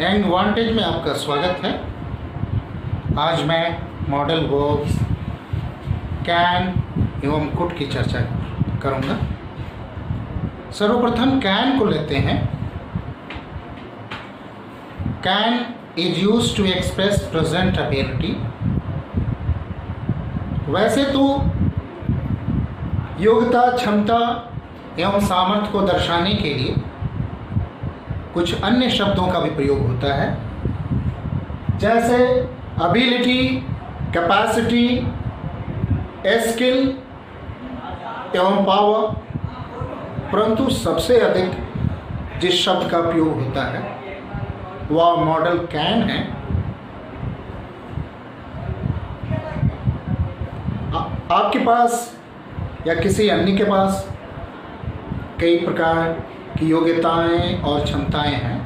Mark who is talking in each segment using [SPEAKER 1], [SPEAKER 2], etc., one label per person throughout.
[SPEAKER 1] Young vantage में आपका स्वागत है। आज मैं मॉडल वर्ब्स कैन एवं कुड की चर्चा करूंगा। सर्वप्रथम कैन को लेते हैं। Can is used to express present ability. वैसे तो योग्यता, क्षमता एवं सामर्थ्य को दर्शाने के लिए कुछ अन्य शब्दों का भी प्रयोग होता है, जैसे एबिलिटी, कैपेसिटी, स्किल एवं पावर। परंतु सबसे अधिक जिस शब्द का प्रयोग होता है वह मॉडल कैन है। आपके पास या किसी अन्य के पास कई प्रकार की योग्यताएं और क्षमताएं हैं।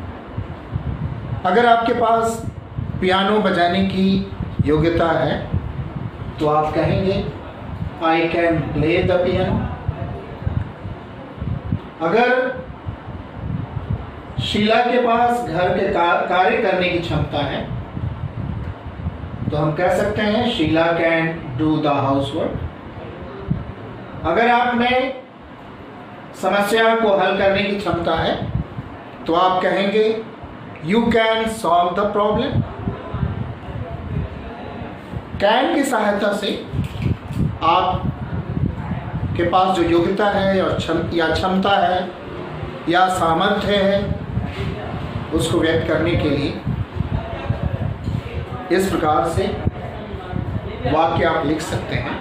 [SPEAKER 1] अगर आपके पास पियानो बजाने की योग्यता है तो आप कहेंगे I can play the piano. अगर शीला के पास घर के कार्य करने की क्षमता है तो हम कह सकते हैं Sheela can do the housework. अगर आप में समस्या को हल करने की क्षमता है तो आप कहेंगे you can solve the problem. Can की सहायता से आप के पास जो योग्यता है और क्षमता है या सामर्थ्य है उसको व्यक्त करने के लिए इस प्रकार से वाक्य आप लिख सकते हैं।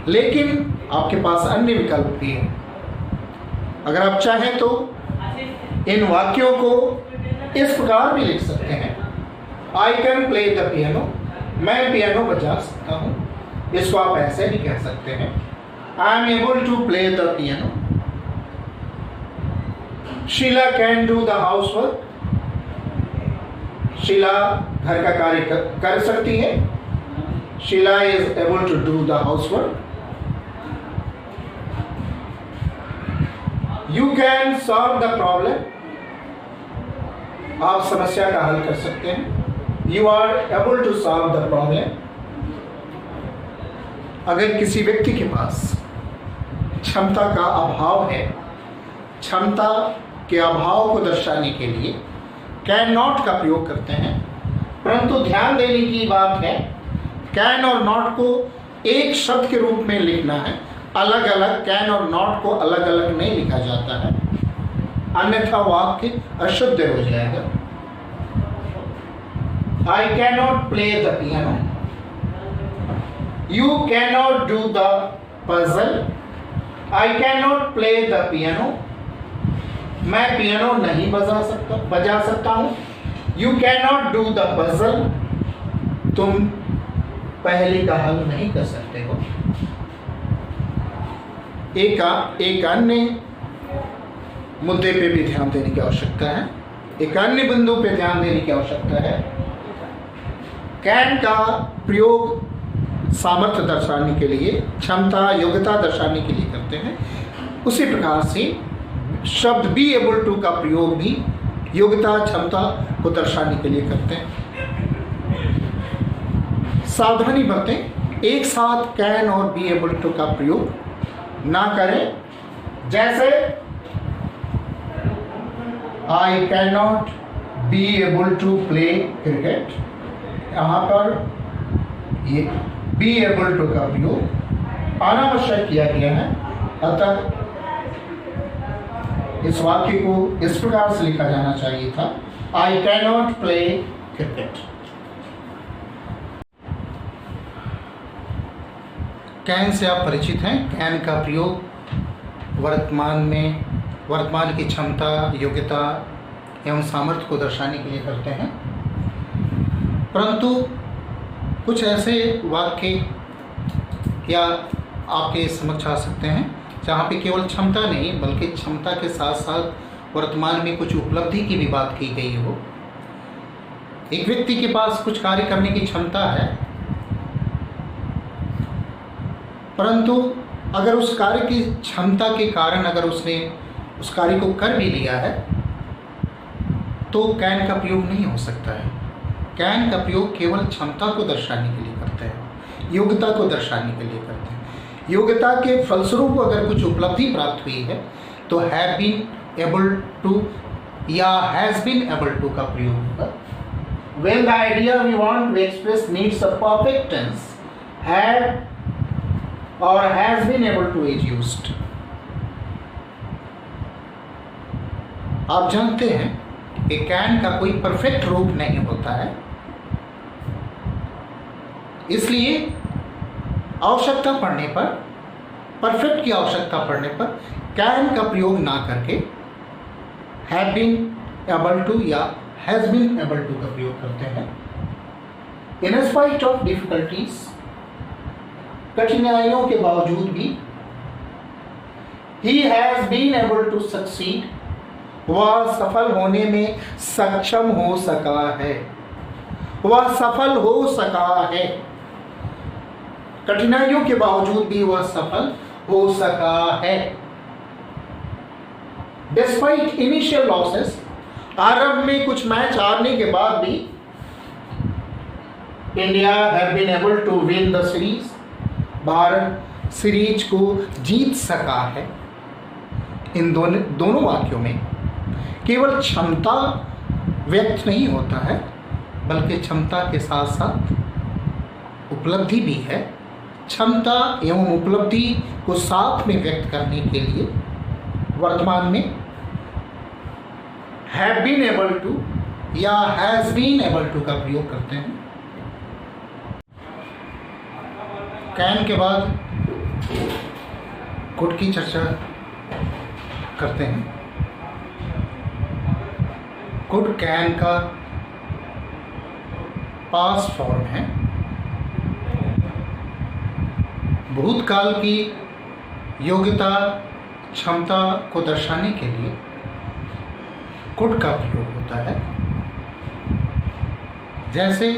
[SPEAKER 1] लेकिन आपके पास अन्य विकल्प भी है। अगर आप चाहें तो इन वाक्यों को इस प्रकार भी लिख सकते हैं I can play the piano. मैं पियानो बजा सकता हूँ। इसको आप ऐसे भी कह सकते हैं I am able to play the piano. Sheela can do the housework. Sheela घर का कार्य कर सकती है। Sheela is able to do the housework. You can solve the problem. आप समस्या का हल कर सकते हैं। You are able to solve the problem. अगर किसी व्यक्ति के पास क्षमता का अभाव है, क्षमता के अभाव को दर्शाने के लिए कैन नॉट का प्रयोग करते हैं। परंतु ध्यान देने की बात है कैन और नॉट को एक शब्द के रूप में लिखना है। अलग अलग कैन और नॉट को अलग अलग नहीं लिखा जाता है, अन्यथा वाक्य अशुद्ध हो जाएगा। आई can not play the piano. You can not do the puzzle. I can not play the piano. मैं पियानो नहीं बजा सकता हूं। You can not do the puzzle. तुम पहेली का हल नहीं कर सकते हो। एक अन्य मुद्दे पे भी ध्यान देने की आवश्यकता है। एक अन्य बिंदु पे ध्यान देने की आवश्यकता है। कैन का प्रयोग सामर्थ्य दर्शाने के लिए, क्षमता, योग्यता दर्शाने के लिए करते हैं। उसी प्रकार से शब्द बी एबल टू का प्रयोग भी योग्यता, क्षमता को दर्शाने के लिए करते हैं। सावधानी बरतें, एक साथ कैन और बी एबल टू का प्रयोग ना करें। जैसे I can not be able to play cricket. यहाँ पर ये बी एबल टू का प्रयोग अनावश्यक किया गया है। अतः इस वाक्य को इस प्रकार से लिखा जाना चाहिए था आई can not play cricket. Can say आप परिचित हैं। कैन का प्रयोग वर्तमान की क्षमता, योग्यता एवं सामर्थ्य को दर्शाने के लिए करते हैं। परंतु कुछ ऐसे वाक्य या आपके समक्ष आ सकते हैं जहाँ पे केवल क्षमता नहीं बल्कि क्षमता के साथ साथ वर्तमान में कुछ उपलब्धि की भी बात की गई हो। एक व्यक्ति के पास कुछ कार्य करने की क्षमता है, परंतु अगर उस कार्य की क्षमता के कारण अगर उसने उस कार्य को कर भी लिया है तो कैन का प्रयोग नहीं हो सकता है। कैन का प्रयोग केवल क्षमता को दर्शाने के लिए करते हैं, योग्यता को दर्शाने के लिए करते हैं। योग्यता के फलस्वरूप अगर कुछ उपलब्धि प्राप्त हुई है तो हैव बीन एबल टू या हैज बीन एबल टू का प्रयोग होगा। When the idea we want to express needs a perfect tense, had or has been able to is used. आप जानते हैं कि कैन का कोई परफेक्ट रूप नहीं होता है, इसलिए आवश्यकता पड़ने पर, परफेक्ट की आवश्यकता पड़ने पर कैन का प्रयोग ना करके हैव बीन एबल टू या हैज बीन एबल टू का प्रयोग करते हैं। इन स्पाइट ऑफ डिफिकल्टीज, कठिनाइयों के बावजूद भी, he has been able to succeed, वह सफल होने में सक्षम हो सका है, वह सफल हो सका है। कठिनाइयों के बावजूद भी वह सफल हो सका है। डिस्पाइट इनिशियल लॉसेस, आरंभ में कुछ मैच हारने के बाद भी India have been able to win the series, Bharat series को जीत सका है। इन दोनों वाक्यों में केवल क्षमता व्यक्त नहीं होता है, बल्कि क्षमता के साथ साथ उपलब्धि भी है। क्षमता एवं उपलब्धि को साथ में व्यक्त करने के लिए वर्तमान में हैव बीन एबल टू या हैज बीन एबल टू का प्रयोग करते हैं। कैन के बाद कुड की चर्चा करते हैं। कुड कैन का पास्ट फॉर्म है। भूतकाल की योग्यता, क्षमता को दर्शाने के लिए कुड का प्रयोग होता है। जैसे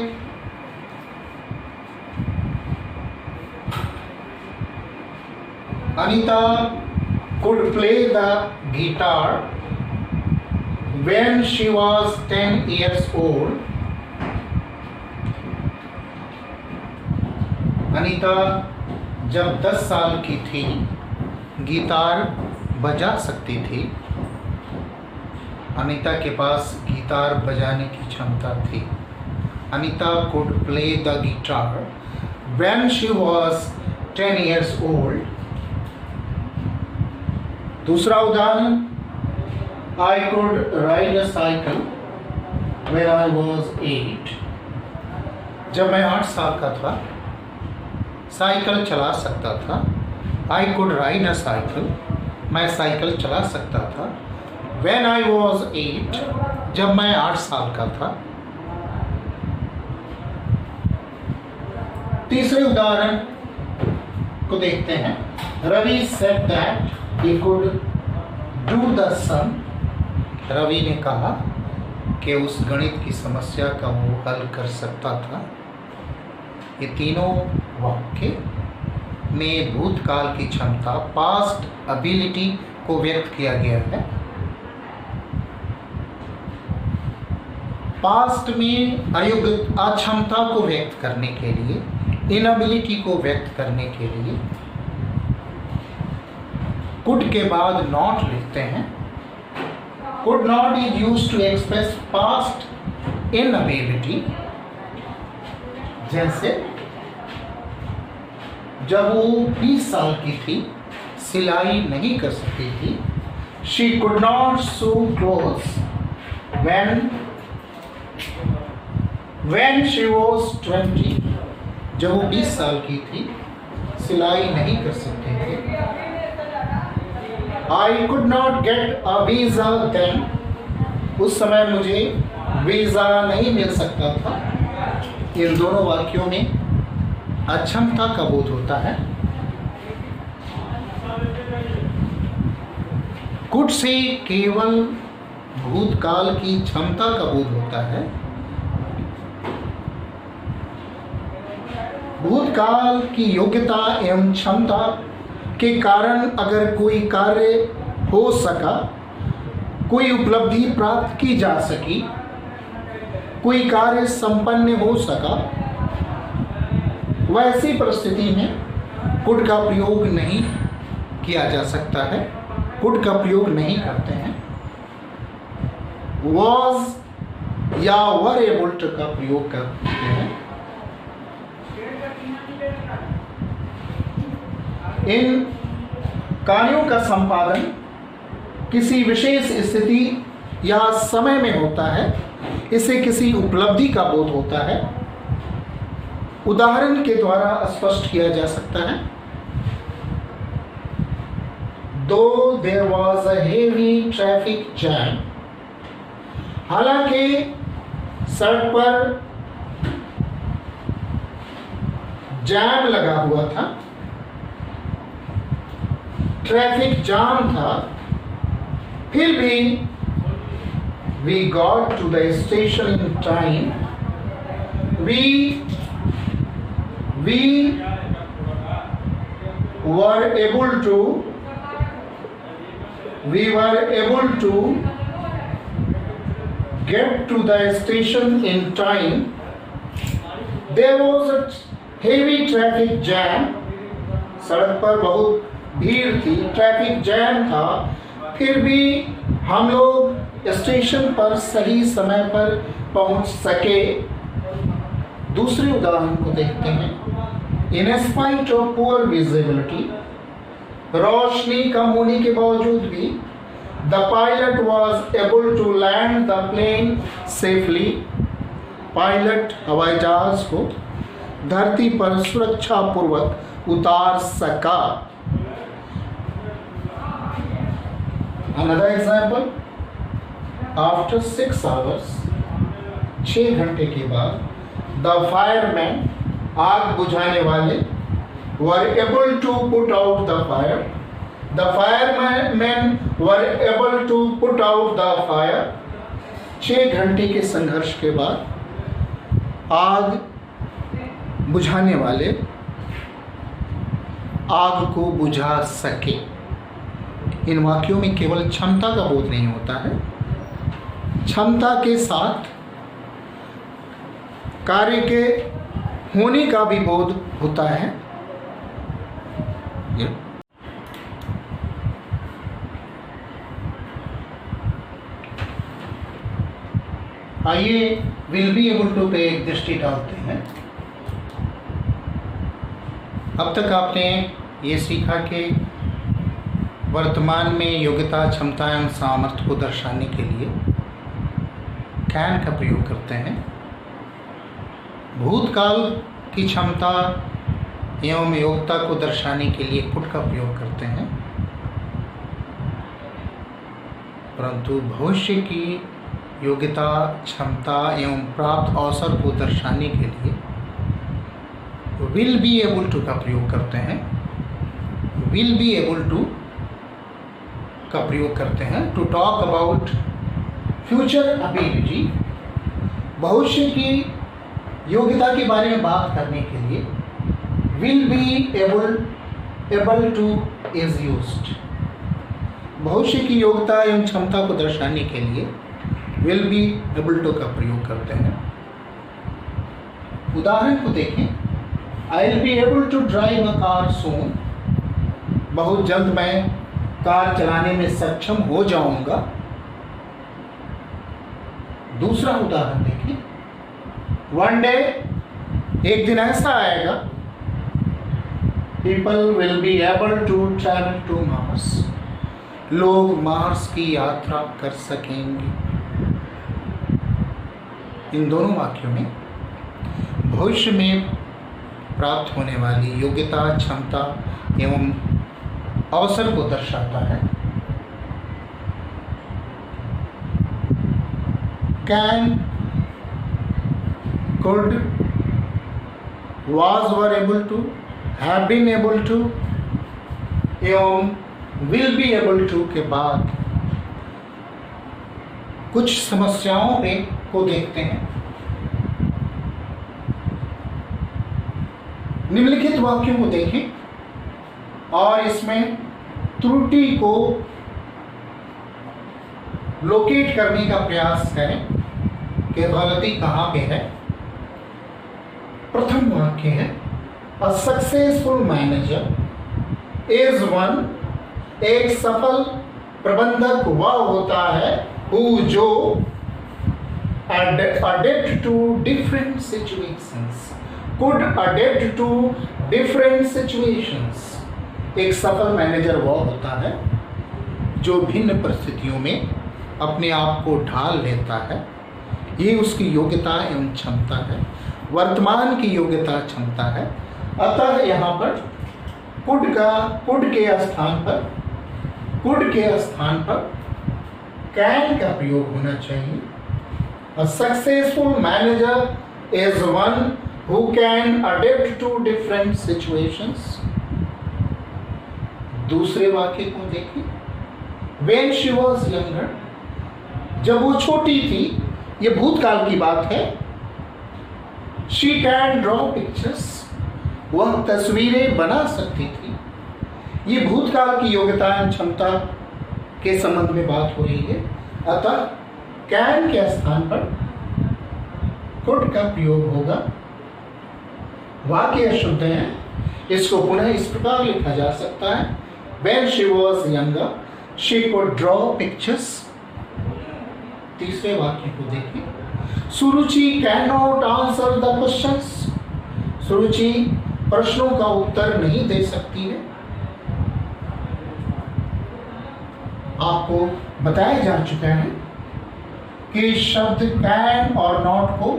[SPEAKER 1] Anita could play the guitar when she was 10 years old. Anita जब 10 साल की थी गिटार बजा सकती थी। अनीता के पास गिटार बजाने की क्षमता थी। Anita could play the guitar when she was 10 years old. दूसरा उदाहरण, I could ride a cycle when I was 8. जब मैं 8 साल का था साइकिल चला सकता था। I could ride a cycle, मैं साइकिल चला सकता था। When I was 8, जब मैं 8 साल का था। तीसरे उदाहरण को देखते हैं। Ravi said that he could do the sum. Ravi ने कहा कि उस गणित की समस्या का वो हल कर सकता था। ये तीनों वाक्य में भूतकाल की क्षमता, पास्ट एबिलिटी को व्यक्त किया गया है। पास्ट में अयोग्य अक्षमता को व्यक्त करने के लिए, इनएबिलिटी को व्यक्त करने के लिए कुड के बाद नॉट लिखते हैं। Could not is used to express past inability. जैसे जब वो 20 साल की थी, सिलाई नहीं कर सकती थी। She could not sew clothes when she was 20. जब वो 20 साल की थी, सिलाई नहीं कर सकते थे। I could not get a visa then. उस समय मुझे वीज़ा नहीं मिल सकता था। इन दोनों वाक्यों में अक्षमता का बोध होता है। कुड से केवल भूतकाल की क्षमता का बोध होता है। भूतकाल की योग्यता एवं क्षमता के कारण अगर कोई कार्य हो सका, कोई उपलब्धि प्राप्त की जा सकी, कोई कार्य संपन्न हो सका, वैसी परिस्थिति में कुड का प्रयोग नहीं किया जा सकता है, कुड का प्रयोग नहीं करते हैं। was या were able to का प्रयोग करते हैं। इन कार्यों का संपादन किसी विशेष स्थिति या समय में होता है, इसे किसी उपलब्धि का बोध होता है। उदाहरण के द्वारा स्पष्ट किया जा सकता है। Though there was a heavy traffic jam, हालांकि सड़क पर जैम लगा हुआ था, ट्रैफिक जाम था, फिर भी we got to the station in time. We were able to get to the station in time. There was a heavy traffic jam. सड़क पर बहुत भीड़ थी, ट्रैफिक जैम था, फिर भी हम लोग स्टेशन पर सही समय पर पहुंच सके। दूसरे उदाहरण को देखते हैं। In spite of poor visibility, रोशनी कम होने के बावजूद भी the pilot was able to land the plane safely. Pilot हवाई जहाज को धरती पर सुरक्षा पूर्वक उतार सका। Another example, after 6 hours, 6 घंटे के बाद, the firemen, आग बुझाने वाले, were able to put out the fire. The firemen were able to put out the fire. 6 घंटे के संघर्ष के बाद आग बुझाने वाले आग को बुझा सके। इन वाक्यों में केवल क्षमता का बोध नहीं होता है, क्षमता के साथ कार्य के होने का भी बोध होता है। आइए विल बी एबल टू पे एक दृष्टि डालते हैं। अब तक आपने ये सीखा कि वर्तमान में योग्यता, क्षमता एवं सामर्थ्य को दर्शाने के लिए कैन का प्रयोग करते हैं। भूतकाल की क्षमता एवं योग्यता को दर्शाने के लिए कुड का प्रयोग करते हैं, परंतु भविष्य की योग्यता, क्षमता एवं प्राप्त अवसर को दर्शाने के लिए विल बी एबल टू का प्रयोग करते हैं। विल बी एबल टू का प्रयोग करते हैं to talk about future ability. भविष्य की योग्यता के बारे में बात करने के लिए will be able two is used. भविष्य की योग्यता एवं क्षमता को दर्शाने के लिए विल बी एबल टू का प्रयोग करते हैं। उदाहरण को देखें। I will be able to drive a car soon. बहुत जल्द मैं कार चलाने में सक्षम हो जाऊंगा। दूसरा उदाहरण देखें। वन डे, एक दिन ऐसा आएगा, people will be able to travel to Mars. लोग मार्स की यात्रा कर सकेंगे। इन दोनों वाक्यों में भविष्य में प्राप्त होने वाली योग्यता, क्षमता एवं अवसर को दर्शाता है। Can, could, was, were able to, have been able to एवं will be able to के बाद कुछ समस्याओं को देखते हैं। निम्नलिखित वाक्यों को देखें और इसमें त्रुटि को लोकेट करने का प्रयास करें कि गलती कहाँ पे है। प्रथम वाक्य है a successful manager is one, एक सफल प्रबंधक वह होता है हु जो adapt to different situations, could adapt to different situations। एक सफल मैनेजर वह होता है जो भिन्न परिस्थितियों में अपने आप को ढाल लेता है। ये उसकी योग्यता एवं क्षमता है, वर्तमान की योग्यता क्षमता है। अतः यहाँ पर कुड के स्थान पर कैन का प्रयोग होना चाहिए। A successful manager is one who can adapt to different situations। दूसरे वाक्य को देखिए, When she was younger, जब वो छोटी थी, ये भूतकाल की बात है। She can draw pictures, वह तस्वीरें बना सकती थी। ये भूतकाल की योग्यता एवं क्षमता के संबंध में बात हो रही है। अतः कैन के स्थान पर कुड का प्रयोग होगा। वाक्य शुद्ध है, इसको पुनः इस प्रकार लिखा जा सकता है When she was younger, she could draw pictures। तीसरे वाक्य को देखिए, सुरुचि cannot answer the questions। सुरुचि प्रश्नों का उत्तर नहीं दे सकती है। आपको बताया जा चुका है कि शब्द कैन और नॉट को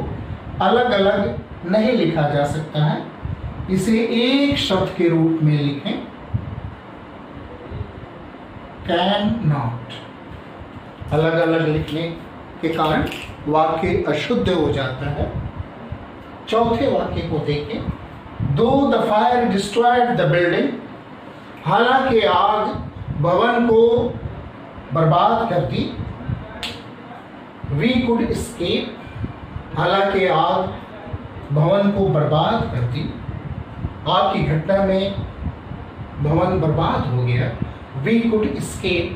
[SPEAKER 1] अलग अलग नहीं लिखा जा सकता है, इसे एक शब्द के रूप में लिखें, कैन नॉट। अलग अलग लिखने के कारण वाक्य अशुद्ध हो जाता है। चौथे वाक्य को देखें, दो the fire destroyed the building, हालांकि आग भवन को बर्बाद कर दी। वी कुड एस्केप, हालांकि आग भवन को बर्बाद कर दी। आग की घटना में भवन बर्बाद हो गया। वी कुड एस्केप,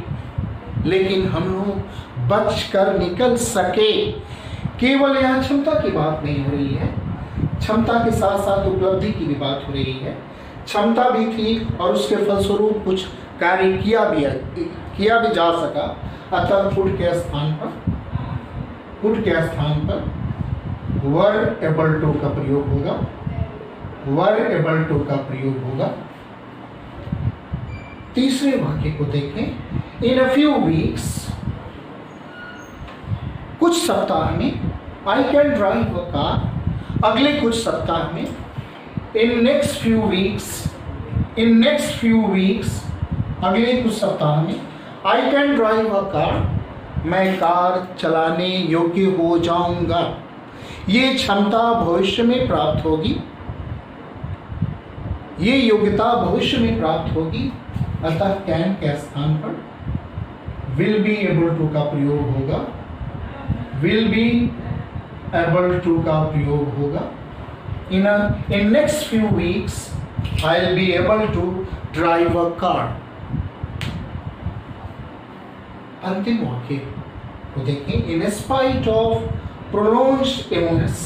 [SPEAKER 1] लेकिन हम लोग बचकर निकल सके। केवल यहाँ क्षमता की बात नहीं हो रही है, क्षमता के साथ साथ उपलब्धि की भी बात हो रही है। क्षमता भी थी और उसके फलस्वरूप कुछ कार्य किया भी जा सका। अतः कुड के स्थान पर वर एबल टू का प्रयोग होगा। वर एबल टू का प्रयोग होगा। तीसरे वाक्य को देखें, इन अ फ्यू वीक्स, कुछ सप्ताह में, I can drive a car, अगले कुछ सप्ताह में। इन नेक्स्ट फ्यू वीक्स, अगले कुछ सप्ताह में। I can drive a car, मैं कार चलाने योग्य हो जाऊंगा। ये क्षमता भविष्य में प्राप्त होगी, ये योग्यता भविष्य में प्राप्त होगी। अतः कैन के स्थान पर विल बी एबल टू का प्रयोग होगा। विल बी एबल टू का प्रयोग होगा। In next few weeks I will be able to drive a car. अंतिम वाक्य को देखें, in spite of prolonged illness,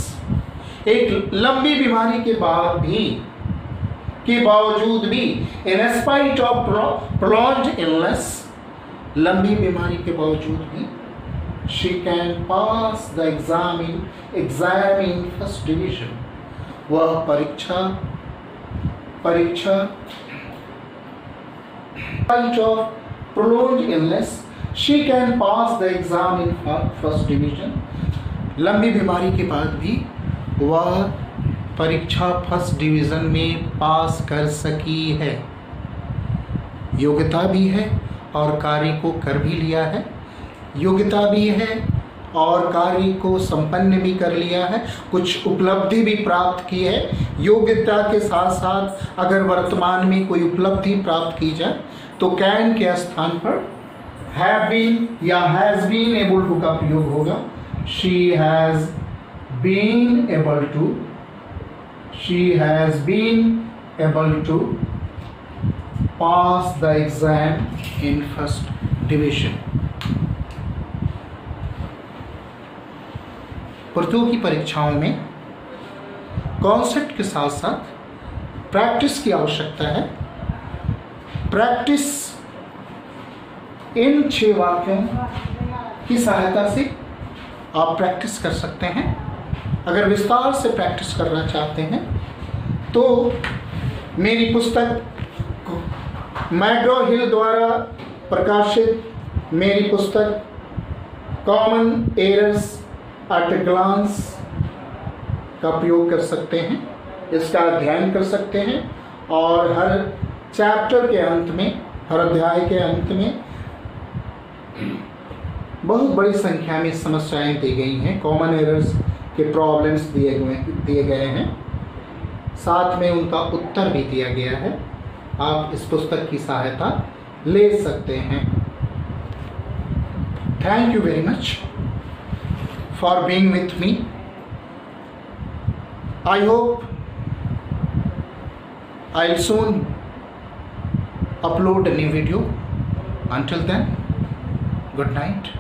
[SPEAKER 1] एक लंबी बीमारी के बावजूद भी, in spite of prolonged illness, लंबी बीमारी के बावजूद भी, she can pass the exam in first division, वह परीक्षा spite of prolonged illness, she can pass the exam in first division। लंबी बीमारी के बाद भी वह परीक्षा फर्स्ट डिवीज़न में पास कर सकी है। योग्यता भी है और कार्य को कर भी लिया है। योग्यता भी है और कार्य को संपन्न भी कर लिया है, कुछ उपलब्धि भी प्राप्त की है। योग्यता के साथ साथ अगर वर्तमान में कोई उपलब्धि प्राप्त की जाए तो कैन के स्थान पर have been या has been able to का प्रयोग होगा। she has been able to pass the exam in first division। प्रतियोगी परीक्षाओं में कॉन्सेप्ट के साथ साथ प्रैक्टिस की आवश्यकता है। प्रैक्टिस इन 6 वाक्यों की सहायता से आप प्रैक्टिस कर सकते हैं। अगर विस्तार से प्रैक्टिस करना चाहते हैं तो मेरी पुस्तक मैग्रो हिल द्वारा प्रकाशित मेरी पुस्तक common errors at a glance का प्रयोग कर सकते हैं, इसका अध्ययन कर सकते हैं और हर चैप्टर के अंत में, हर अध्याय के अंत में बहुत बड़ी संख्या में समस्याएं दी गई हैं, कॉमन एरर्स के प्रॉब्लम्स दिए गए हैं, साथ में उनका उत्तर भी दिया गया है। आप इस पुस्तक की सहायता ले सकते हैं। Thank you very much for being with me. I hope I'll soon upload a new video. Until then, good night.